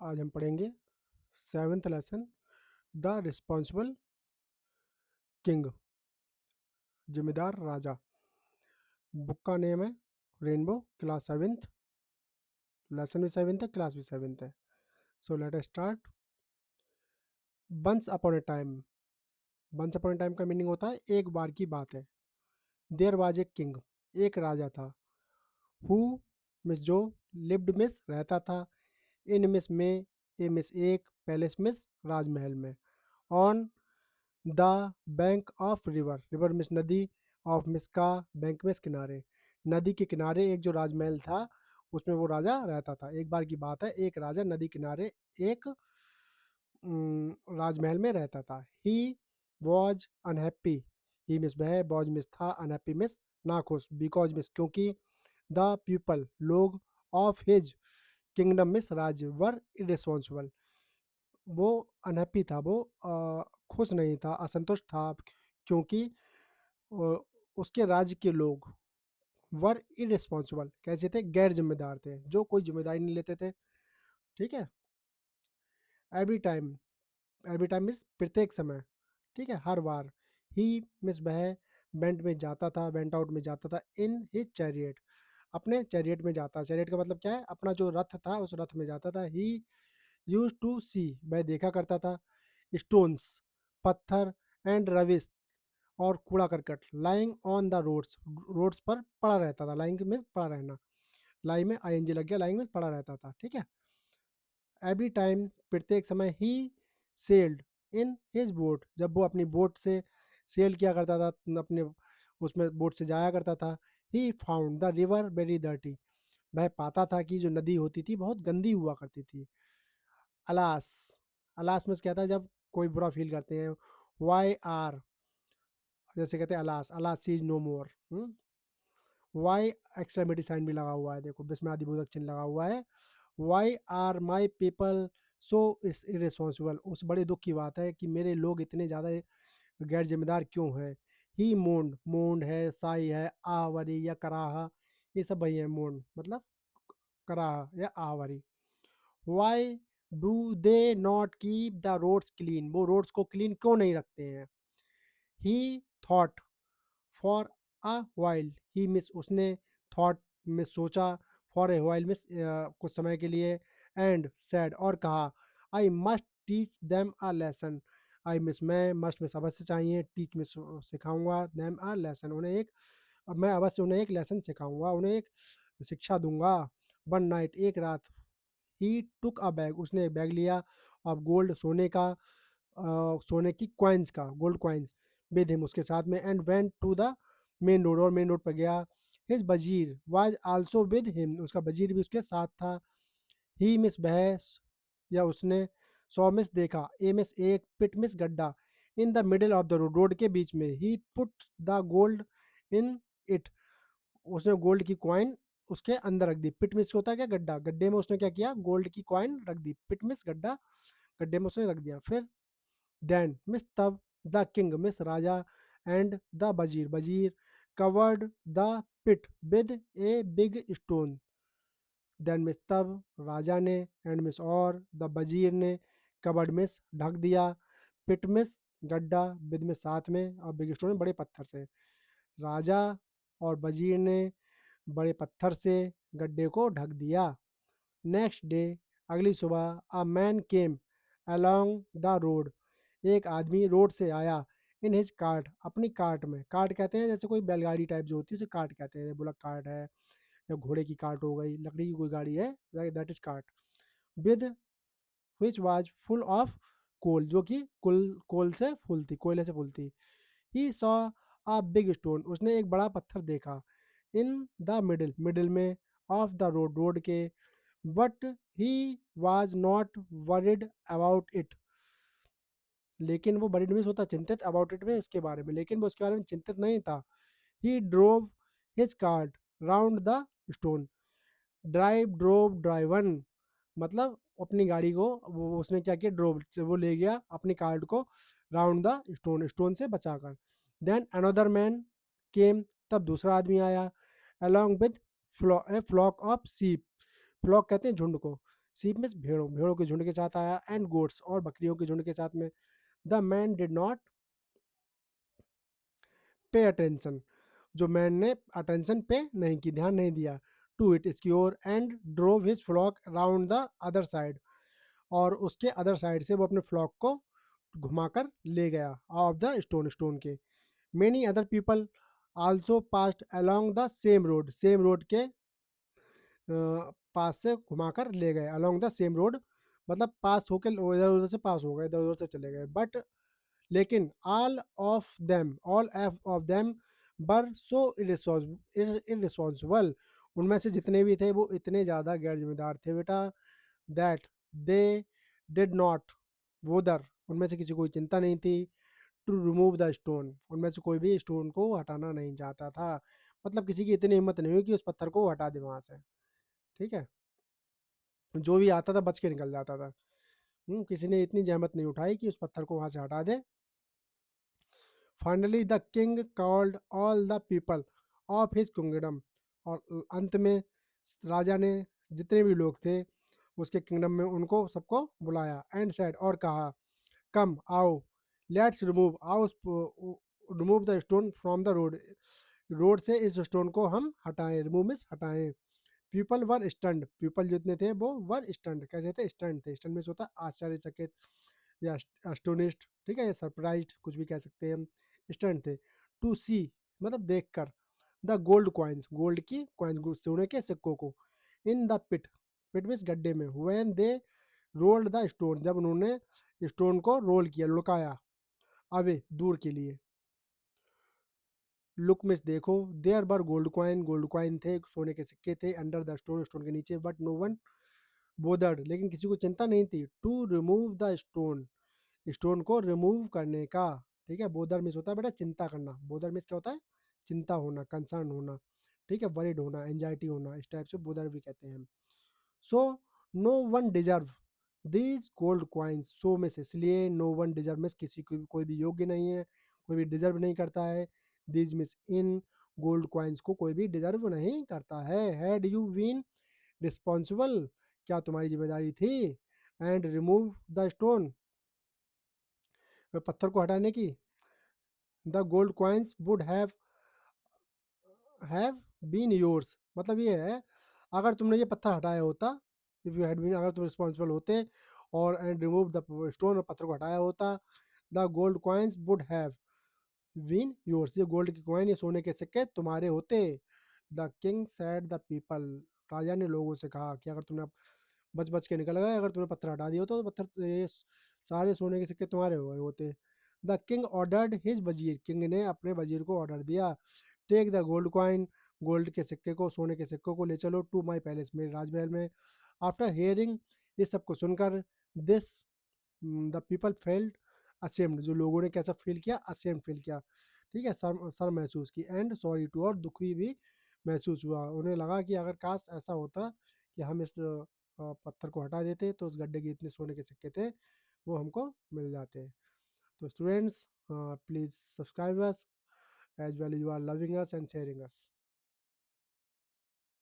आज हम पढ़ेंगे 7th lesson the responsible king, जिम्मेदार राजा। बुक का नेम है रेनबो, क्लास 7th, लेसन भी 7th है, क्लास भी 7th है। So let us start. Once upon a time, once upon a time का मीनिंग होता है एक बार की बात है। देयर वाज ए किंग, एक राजा था। हु मिस जो, लिव्ड मिस रहता था, इन मिस में, ए मिस एक, पैलेस मिस राजमहल में, on the bank of river, river miss नदी, ऑफ मिस का, बैंक मिस किनारे, नदी के किनारे एक जो राजमहल था उसमें वो राजा रहता था। एक बार की बात है, एक राजा नदी किनारे एक राजमहल में रहता था। He was unhappy, he miss वह, वॉज मिस था, अनहैप्पी मिस नाखुश, बिकॉज मिस क्योंकि, द पीपल लोग, ऑफ हिज किंगडम मिस राज्य, वर इरेस्पॉन्सिबल वो अनहैप्पी था, वो खुश नहीं था, असंतुष्ट था, क्योंकि अ, उसके राज्य के लोग वर इरेस्पॉन्सिबल कैसे थे, गैर जिम्मेदार थे, जो कोई जिम्मेदारी नहीं लेते थे। ठीक है। Every time, every time means प्रत्येक समय, ठीक है, हर बार। ही मिस वह वेंट में जाता था, वेंट आउट में जाता था, इन हिज चैरियट अपने चैरियट में जाता। चैरियट का मतलब क्या है, अपना जो रथ था उस रथ में जाता था। ही यूज टू सी वह देखा करता था, स्टोन्स पत्थर, एंड रविस और कूड़ा करकट, lying on the roads roads पर पड़ा रहता था। लाइंग में पड़ा रहना, लाई में आई एन जी लग गया, लाइंग में पड़ा रहता था। ठीक है। एवरी टाइम प्रत्येक समय, ही सेल्ड इन हिज बोट जब वो अपनी बोट से सेल किया करता था, अपने उसमें बोट से जाया करता था। He found the river very dirty, वह पाता था कि जो नदी होती थी बहुत गंदी हुआ करती थी। अलास, अलास में क्या था, जब कोई बुरा फील करते हैं। वाई आर, जैसे कहते हैं alas, alas she is no more. Why extremity sign भी लगा हुआ है, देखो विस्मयादिबोधक चिन्ह लगा हुआ है। Why are my people so is irresponsible, उस बड़े दुख की बात है कि मेरे लोग इतने ज़्यादा गैर जिम्मेदार क्यों हैं। ही मोन्ड, मोन्ड है, साई है, आहवरी या कराहा, ये सब वही है। मोन्ड मतलब कराहा या आहवरी। Why do they not keep the roads clean, वो रोड्स को क्लीन क्यों नहीं रखते हैं। He thought for a while, he means उसने, थॉट में सोचा, फॉर ए वाइल मिस कुछ समय के लिए, एंड सैड और कहा, I must teach them a lesson, I miss मैं, मस्ट मिस अवश्य चाहिए, टीच मिस सिखाऊंगा, देम अ लेसन उन्हें एक, अब मैं अवश्य उन्हें एक लेसन सिखाऊंगा, उन्हें एक शिक्षा दूंगा। वन नाइट एक रात, ही टुक अ बैग उसने एक बैग लिया, ऑफ गोल्ड सोने का, सोने की कॉइन्स का, गोल्ड कॉइन्स, विद हिम उसके साथ में, and went to the main road और मेन रोड पर गया। हिज वजीर वाज आल्सो विद हिम, उसका वजीर भी उसके साथ था। ही मिस बहस या उसने, सौ मिस देखा, ए मिस एक, पिट मिस गड्ढा, in the middle of the road road के बीच में। He put the gold in it, उसने गोल्ड की कॉइन उसके अंदर रख दी। पिट मिस होता है क्या, गड्ढा, गड्ढे में उसने क्या किया, गोल्ड की कॉइन रख दी। पिट मिस गड्ढा, गड्ढे में उसने रख दिया। फिर देन मिस तब, द किंग मिस राजा, एंड द वजीर वजीर, covered the pit with a big stone, then miss तब राजा ने, एंड मिस और, द वजीर ने, कवर्ड मिस ढक दिया, पिट मिस गड्ढा, विद मिस साथ में, और बिग स्टोन बड़े पत्थर से। राजा और वजीर ने बड़े पत्थर से गड्ढे को ढक दिया। नेक्स्ट डे अगली सुबह, a man came along the road, एक आदमी रोड से आया, इन हिज कार्ट अपनी कार्ट में, कार्ट कहते हैं जैसे कोई बैलगाड़ी टाइप जो होती है उसे कार्ट कहते हैं, बुलक कार्ट है या घोड़े की कार्ट हो गई, लकड़ी की कोई गाड़ी है, that is cart, with which was full of coal, जो कि कुल कोल से फुल थी, कोयले से फुल थी। He saw a big stone, उसने एक बड़ा पत्थर देखा, इन द मिडिल मिडिल में, ऑफ द रोड रोड के, but he was not worried about it, लेकिन वो वरिड मीन्स होता चिंतित, अबाउट इट में इसके बारे में, लेकिन वो इसके बारे में चिंतित नहीं था। He drove his cart round the stone, drive drove driven मतलब अपनी गाड़ी को वो उसने क्या किया, ड्रोव से वो ले गया अपनी कार्ट को राउंड द स्टोन, स्टोन से बचाकर। देन अनदर मैन केम, तब दूसरा आदमी आया, along with flock of sheep, flock कहते हैं झुंड को, शीप मीन्स भेड़ों, भेड़ों के झुंड के साथ आया, एंड गोट्स और बकरियों के झुंड के साथ में। The man did not pay attention, जो मैन ने अटेंशन पे नहीं की, ध्यान नहीं दिया, टू इट इसकी ओर, and drove his flock round the other side, और उसके अदर साइड से वो अपने फ्लॉक को घुमाकर ले गया ऑफ द स्टोन, स्टोन के। Many other people also passed along the same road, same road के पास से घुमाकर ले गए, अलोंग द सेम रोड मतलब पास होकर इधर उधर से पास हो गए, इधर उधर से चले गए। बट लेकिन all of them were so irresponsible, उनमें से जितने भी थे वो इतने ज़्यादा गैर जिम्मेदार थे बेटा, दैट दे डिड नॉट वोदर, उनमें से किसी को कोई चिंता नहीं थी, टू रिमूव द स्टोन, उनमें से कोई भी स्टोन को हटाना नहीं चाहता था। मतलब किसी की इतनी हिम्मत नहीं हुई कि उस पत्थर को हटा दे वहां से। ठीक है, जो भी आता था बच के निकल जाता था। किसी ने इतनी जहमत नहीं उठाई कि उस पत्थर को वहां से हटा दे। Finally the king called all the people of his kingdom, और अंत में राजा ने जितने भी लोग थे उसके किंगडम में उनको सबको बुलाया, एंड सेड और कहा, कम आओ, लेट्स रिमूव आओ, remove the stone from the road, road से इस स्टोन को हम हटाएं, रिमूव मीन्स हटाएं। पीपल वर स्टंड, पीपल जितने थे वो वर स्टंड, कैसे थे, स्टंड थे, स्टंड मीन्स होता है आश्चर्यचकित या अस्टोनिश्ड, ठीक है, या सरप्राइज्ड, कुछ भी कह सकते हैं हम, स्टंड थे। टू सी मतलब देख कर, द गोल्ड कॉइन्स, गोल्ड की कॉइन, सोने के सिक्कों को, in the pit, pit means गड्ढे में, when they rolled the stone, जब उन्होंने स्टोन को रोल किया, लुकाया, अवे दूर के लिए। लुक मिस देखो, देयर बर गोल्ड कॉइन, गोल्ड कॉइन थे, सोने के सिक्के थे, अंडर द स्टोन, स्टोन के नीचे, बट नो वन बोदर्ड, लेकिन किसी को चिंता नहीं थी, to remove the stone, stone को रिमूव करने का। ठीक है, बोदर मिस होता है बेटा चिंता करना, बोदर मिस क्या होता है, चिंता होना, कंसर्न होना, ठीक है, वरीड होना, एंजाइटी होना, इस टाइप से बोदर भी कहते हैं। So no one deserve these gold coins, so में से इसलिए, नो वन डिजर्व मिस किसी को कोई भी योग्य नहीं है, कोई भी डिजर्व नहीं करता है, these miss in gold coins को कोई भी डिजर्व नहीं करता है। हैड यू बीन रिस्पॉन्सिबल, क्या तुम्हारी जिम्मेदारी थी, एंड रिमूव द स्टोन, पत्थर को हटाने की, the gold coins would have been yours, मतलब ये है अगर तुमने ये पत्थर हटाया होता, इफ यू हैड बीन, अगर तुम रिस्पॉन्सिबल होते और एंड रिमूव द स्टोन, और पत्थर को हटाया होता, the gold coins would have been yours, ये गोल्ड की कॉइन, ये सोने के सिक्के तुम्हारे होते। The king said the people, राजा ने लोगों से कहा कि अगर तुमने बच बच के निकल गए, अगर तुमने पत्थर हटा दिया होता तो पत्थर ये सारे सोने के सिक्के तुम्हारे हो गए होते। द किंग ऑर्डर्ड हिज वजीर, किंग ने अपने वजीर को ऑर्डर दिया, take the gold coin, gold के सिक्के को, सोने के सिक्कों को ले चलो, टू माई पैलेस, मेरे राजमहल में। आफ्टर हेयरिंग, ये सब को सुनकर, this the people felt ashamed, जो लोगों ने कैसा फील किया, असेम्ड फील किया, ठीक है, सर महसूस की, एंड सॉरी टू, और दुखी भी महसूस हुआ, उन्हें लगा कि अगर काश ऐसा होता कि हम इस पत्थर को हटा देते तो उस गड्ढे के इतने सोने के सिक्के थे वो हमको मिल जाते। तो students, please subscribe us, as well you are loving us and sharing us.